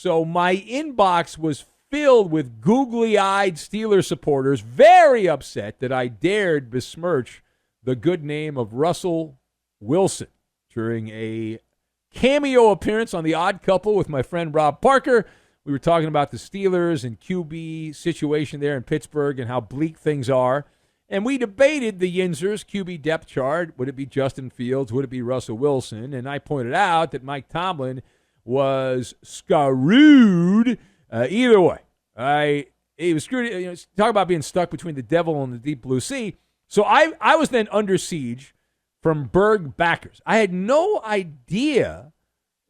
So my inbox was filled with googly-eyed Steelers supporters, very upset that I dared besmirch the good name of Russell Wilson during a cameo appearance on The Odd Couple with my friend Rob Parker. We were talking about the Steelers and QB situation there in Pittsburgh and how bleak things are. And we debated the Yinzers QB depth chart. Would it be Justin Fields? Would it be Russell Wilson? And I pointed out that Mike Tomlin was screwed either way. He was screwed. Talk about being stuck between the devil and the deep blue sea. So I was then under siege from Berg backers. I had no idea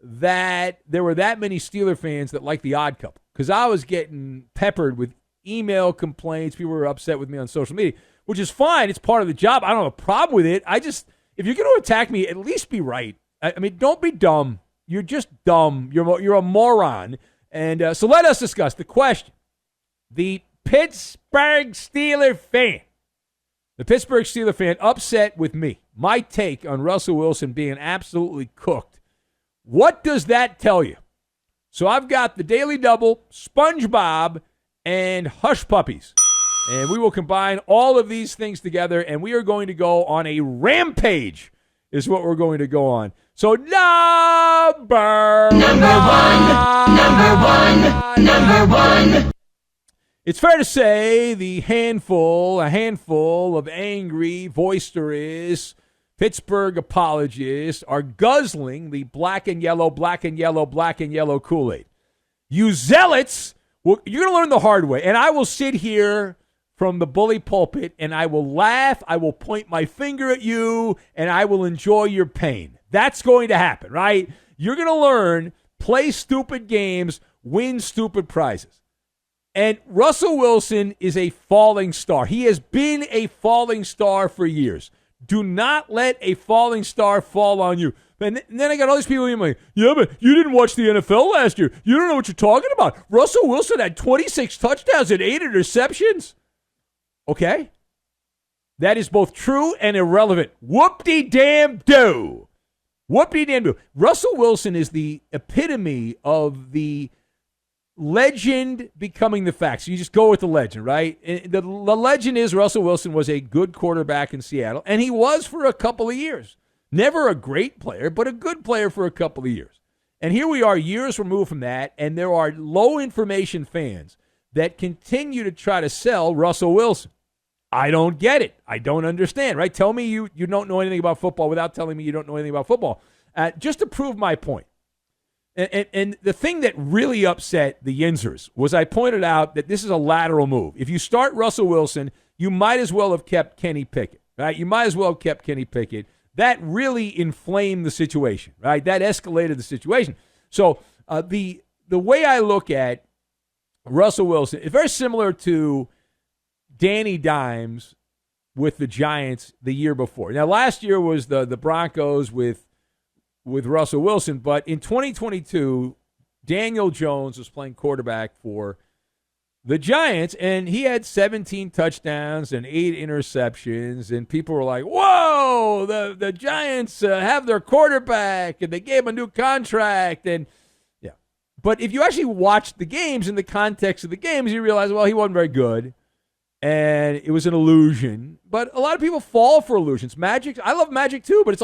that there were that many Steeler fans that liked The Odd Couple because I was getting peppered with email complaints. People were upset with me on social media, which is fine. It's part of the job. I don't have a problem with it. If you're going to attack me, at least be right. I mean, don't be dumb. You're just dumb. You're a moron. And so let us discuss the question. The Pittsburgh Steelers fan upset with me. My take on Russell Wilson being absolutely cooked. What does that tell you? So I've got the Daily Double, SpongeBob, and Hush Puppies. And we will combine all of these things together, and we are going to go on a rampage is what we're going to go on. So number one. It's fair to say a handful of angry, boisterous Pittsburgh apologists are guzzling the black and yellow Kool-Aid. You zealots, you're going to learn the hard way. And I will sit here from the bully pulpit and I will laugh, I will point my finger at you, and I will enjoy your pain. That's going to happen, right? You're going to learn, play stupid games, win stupid prizes. And Russell Wilson is a falling star. He has been a falling star for years. Do not let a falling star fall on you. And then I got all these people in like, yeah, but you didn't watch the NFL last year. You don't know what you're talking about. Russell Wilson had 26 touchdowns and 8 interceptions. Okay? That is both true and irrelevant. Whoop-de-damn-do. Whoop-de-damn-do. Russell Wilson is the epitome of the legend becoming the fact. So you just go with the legend, right? The legend is Russell Wilson was a good quarterback in Seattle, and he was for a couple of years. Never a great player, but a good player for a couple of years. And here we are years removed from that, and there are low-information fans that continue to try to sell Russell Wilson. I don't get it. I don't understand, right? Tell me you don't know anything about football without telling me you don't know anything about football. Just to prove my point. And the thing that really upset the Yinzers was I pointed out that this is a lateral move. If you start Russell Wilson, you might as well have kept Kenny Pickett, right? You might as well have kept Kenny Pickett. That really inflamed the situation, right? That escalated the situation. So the way I look at Russell Wilson is very similar to Danny Dimes with the Giants the year before. Now, last year was the Broncos with Russell Wilson, but in 2022, Daniel Jones was playing quarterback for the Giants, and he had 17 touchdowns and 8 interceptions, and people were like, whoa, the Giants have their quarterback, and they gave him a new contract, and yeah. But if you actually watch the games in the context of the games, you realize, well, he wasn't very good, and it was an illusion. But a lot of people fall for illusions. Magic, I love magic too, but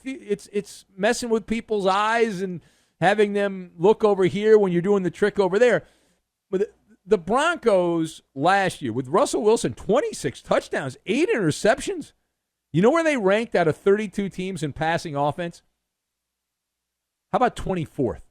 it's messing with people's eyes and having them look over here when you're doing the trick over there. But the Broncos last year with Russell Wilson, 26 touchdowns, 8 interceptions. You know where they ranked out of 32 teams in passing offense? How about 24th?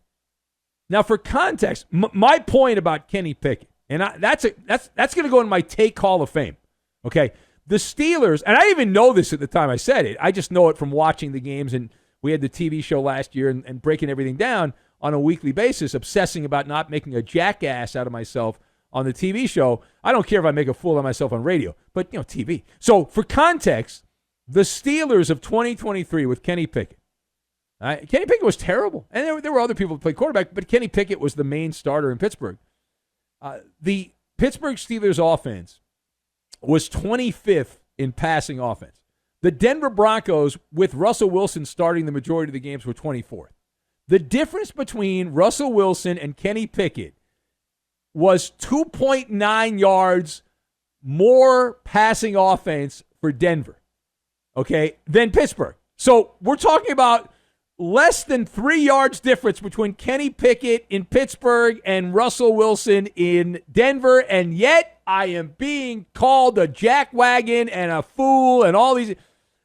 Now, for context, my point about Kenny Pickett, and that's going to go in my take Hall of Fame. Okay, the Steelers, and I didn't even know this at the time I said it. I just know it from watching the games, and we had the TV show last year and breaking everything down on a weekly basis, obsessing about not making a jackass out of myself on the TV show. I don't care if I make a fool of myself on radio, but TV. So for context, the Steelers of 2023 with Kenny Pickett. Kenny Pickett was terrible, and there were other people who played quarterback, but Kenny Pickett was the main starter in Pittsburgh. The Pittsburgh Steelers offense was 25th in passing offense. The Denver Broncos, with Russell Wilson starting the majority of the games, were 24th. The difference between Russell Wilson and Kenny Pickett was 2.9 yards more passing offense for Denver, okay, than Pittsburgh. So we're talking about less than 3 yards difference between Kenny Pickett in Pittsburgh and Russell Wilson in Denver, and yet I am being called a jackwagon and a fool and all these. I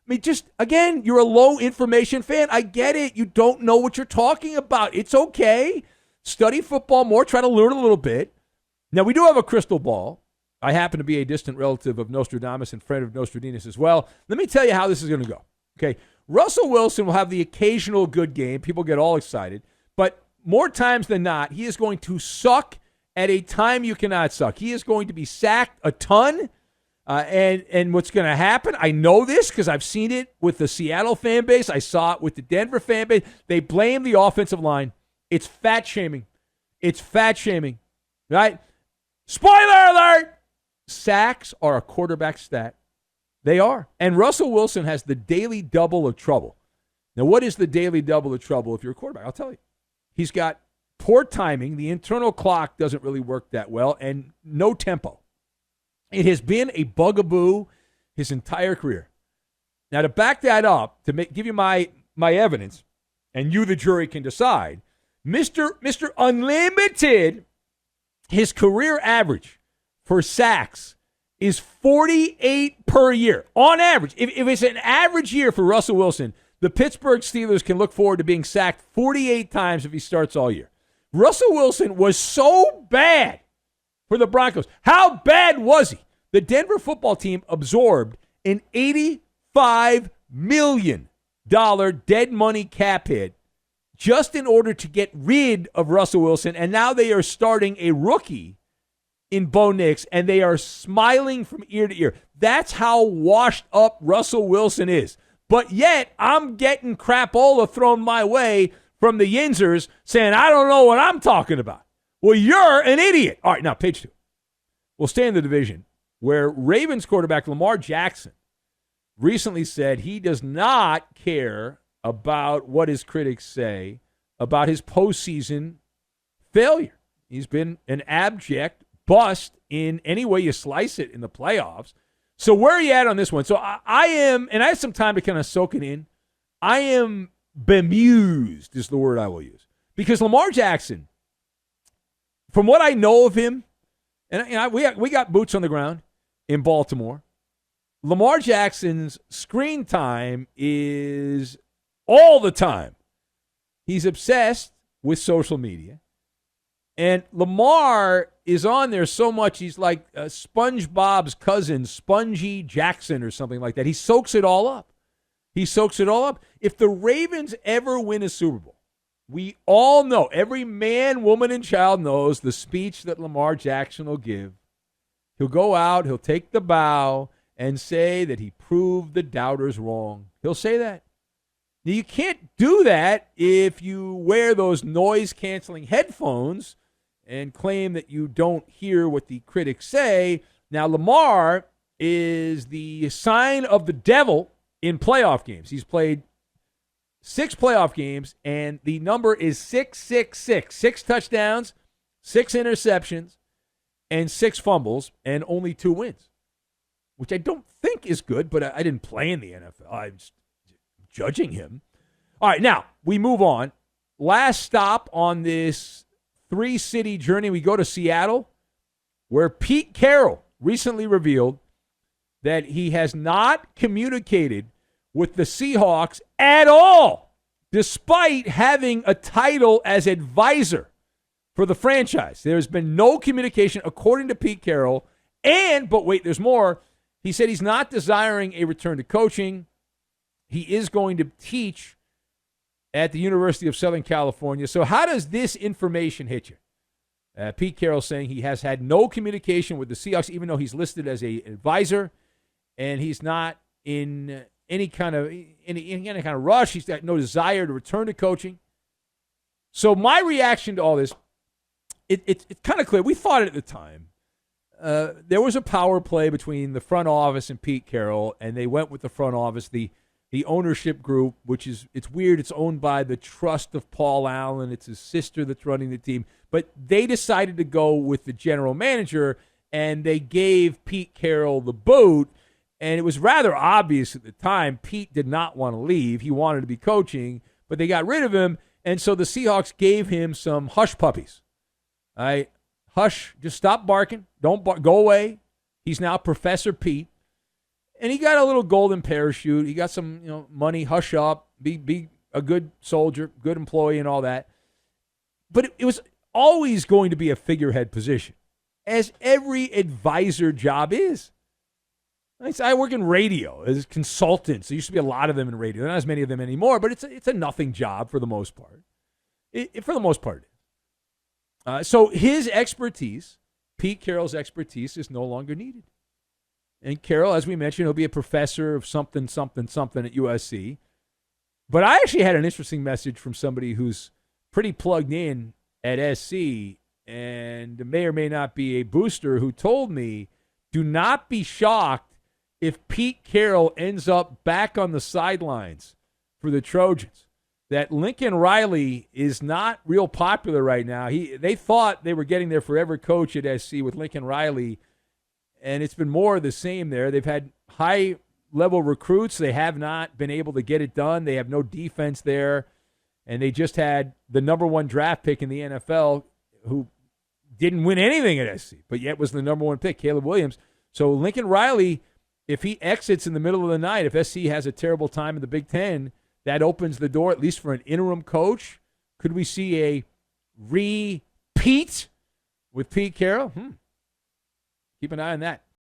mean, just, again, you're a low-information fan. I get it. You don't know what you're talking about. It's okay. Study football more. Try to learn a little bit. Now, we do have a crystal ball. I happen to be a distant relative of Nostradamus and friend of Nostradamus as well. Let me tell you how this is going to go. Okay, Russell Wilson will have the occasional good game. People get all excited. But more times than not, he is going to suck at a time you cannot suck. He is going to be sacked a ton. And what's going to happen, I know this because I've seen it with the Seattle fan base. I saw it with the Denver fan base. They blame the offensive line. It's fat shaming. It's fat shaming, right? Spoiler alert! Sacks are a quarterback stat. They are. And Russell Wilson has the daily double of trouble. Now, what is the daily double of trouble if you're a quarterback? I'll tell you. He's got poor timing. The internal clock doesn't really work that well, and no tempo. It has been a bugaboo his entire career. Now, to back that up, to give you my evidence, and you, the jury, can decide, Mr. Unlimited, his career average for sacks is 48 per year, on average. If it's an average year for Russell Wilson, the Pittsburgh Steelers can look forward to being sacked 48 times if he starts all year. Russell Wilson was so bad for the Broncos. How bad was he? The Denver football team absorbed an $85 million dead money cap hit just in order to get rid of Russell Wilson, and now they are starting a rookie in Bo Nix, and they are smiling from ear to ear. That's how washed up Russell Wilson is. But yet, I'm getting crapola thrown my way from the Yinzers saying, I don't know what I'm talking about. Well, you're an idiot. All right, now, page 2. We'll stay in the division where Ravens quarterback Lamar Jackson recently said he does not care about what his critics say about his postseason failure. He's been an abject bust in any way you slice it in the playoffs. So where are you at on this one? So I am, and I have some time to kind of soak it in. I am bemused is the word I will use. Because Lamar Jackson, from what I know of him, and we got boots on the ground in Baltimore, Lamar Jackson's screen time is all the time. He's obsessed with social media. And Lamar is on there so much, he's like SpongeBob's cousin, Spongy Jackson or something like that. He soaks it all up. He soaks it all up. If the Ravens ever win a Super Bowl, we all know, every man, woman, and child knows the speech that Lamar Jackson will give. He'll go out, he'll take the bow, and say that he proved the doubters wrong. He'll say that. Now, you can't do that if you wear those noise-canceling headphones and claim that you don't hear what the critics say. Now, Lamar is the sign of the devil in playoff games. He's played 6 playoff games, and the number is 666. 6 touchdowns, 6 interceptions, and 6 fumbles, and only 2 wins, which I don't think is good, but I didn't play in the NFL. I'm just judging him. All right, now, we move on. Last stop on this 3-city journey, we go to Seattle, where Pete Carroll recently revealed that he has not communicated with the Seahawks at all, despite having a title as advisor for the franchise. There's been no communication, according to Pete Carroll. But wait, there's more. He said he's not desiring a return to coaching. He is going to teach at the University of Southern California. So how does this information hit you? Pete Carroll saying he has had no communication with the Seahawks, even though he's listed as an advisor, and he's not in any kind of rush. He's got no desire to return to coaching. So my reaction to all this, it's kind of clear. We thought it at the time. There was a power play between the front office and Pete Carroll, and they went with the front office. The the ownership group, it's weird. It's owned by the trust of Paul Allen. It's his sister that's running the team. But they decided to go with the general manager, and they gave Pete Carroll the boot. And it was rather obvious at the time Pete did not want to leave. He wanted to be coaching, but they got rid of him. And so the Seahawks gave him some hush puppies. All right, hush, just stop barking. Don't go away. He's now Professor Pete. And he got a little golden parachute. He got some, money. Hush up. Be a good soldier, good employee, and all that. But it was always going to be a figurehead position, as every advisor job is. I work in radio as consultants. There used to be a lot of them in radio. There are not as many of them anymore, but it's a nothing job for the most part. For the most part, it is. So his expertise, Pete Carroll's expertise, is no longer needed. And Carroll, as we mentioned, he'll be a professor of something, something, something at USC. But I actually had an interesting message from somebody who's pretty plugged in at SC and may or may not be a booster, who told me, do not be shocked if Pete Carroll ends up back on the sidelines for the Trojans. That Lincoln Riley is not real popular right now. They thought they were getting their forever coach at SC with Lincoln Riley, and it's been more of the same there. They've had high-level recruits. They have not been able to get it done. They have no defense there, and they just had the number one draft pick in the NFL who didn't win anything at SC, but yet was the number one pick, Caleb Williams. So Lincoln Riley, if he exits in the middle of the night, if SC has a terrible time in the Big Ten, that opens the door, at least for an interim coach. Could we see a repeat with Pete Carroll? Keep an eye on that.